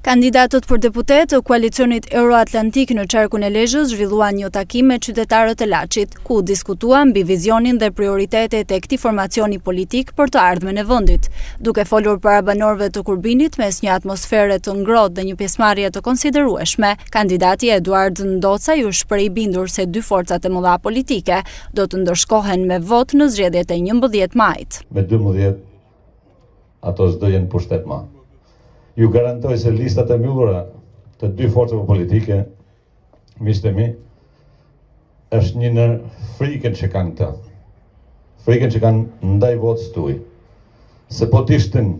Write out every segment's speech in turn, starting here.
Kandidatët për deputet të koalicionit Euroatlantik në qarkun e Lezhës zhvilluan një takim me qytetarët e Laçit, ku diskutuan mbi vizionin dhe prioritetet e këtij formacioni politik për të ardhmen e vendit. Duke folur para banorëve të Kurbinit mes një atmosfere të ngrohtë dhe një pjesëmarrje të konsiderueshme, kandidati Eduard Ndocaj u shpreh i bindur se dy forcat e mëdha politike do të ndërshkohen me vot në zgjedhjet e 11 majit. Me 12 ato s'do jenë pushtet më. Ju garantoj se listat e mbyllura të dy forcave politike, miqtë e mi, është një në frikën që kanë këta. Frikën që kanë ndaj votës tuaj. Se po t'ishtin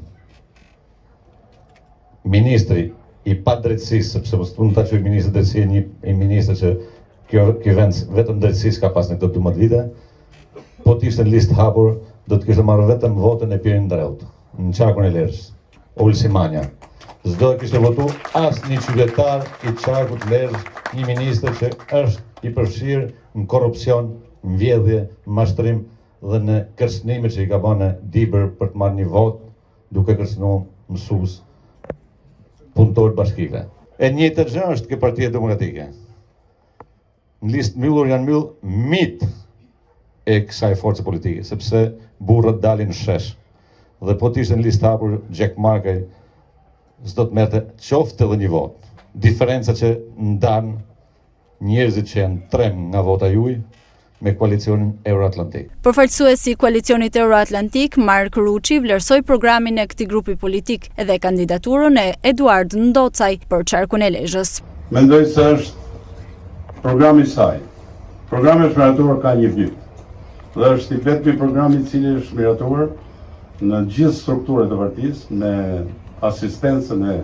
ministri i padrejtësisë, sepse mos mund ta quaj ministri i drejtësisë një ministër që ky vend vetëm drejtësisë ka pas në këto 12 vite, po t'ishte në listë hapur, do të kishte marrë vetëm votën e Pirin Dreut, në qarkun e Lezhës, Ulsi Manja. S'do të kishte votu asnjë qytetar i qarkut Lezhës, një ministër që është i përfshirë në korrupsion, në vjedhje, në mashtrim dhe në kërcënime që i ka bënë Dibër për të marrë një vot, duke kërcënuar mësues, punëtorë bashkive. E njëjtë gjë është kjo Partia Demokratike. Në listë mbyllur janë mbyll mit e kësaj force politike, sepse burrat dalin në shesh. Dhe po t'ishte në listë hapur Gjek Markaj, s'do të merrte qoftë edhe një vot. Diferenca që ndan njerëzit që janë trem nga vota juaj me koalicionin Euroatlantik. Përfaqësuesi i koalicionit Euroatlantik, Mark Ruçi, vlerësoi programin e këtij grupi politik dhe kandidaturën e Eduard Ndocaj për qarkun e Lezhës. Mendoj se është programi i saj. Programi është miratuar ka një vit. Dhe është i vetmi program i cili është miratuar në gjithë strukturët e partisë me asistencën e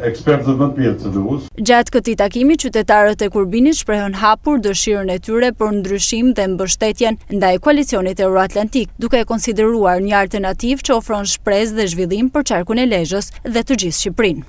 ekspertëve më të mirë të CDU-s. Gjatë këtij takimi, qytetarët e Kurbinit shprehën hapur dëshirën e tyre për ndryshim dhe mbështetjen ndaj koalicionit Euroatlantik, duke e konsideruar një alternativë që ofron shpresë dhe zhvillim për qarkun e Lezhës dhe të gjithë Shqipërinë.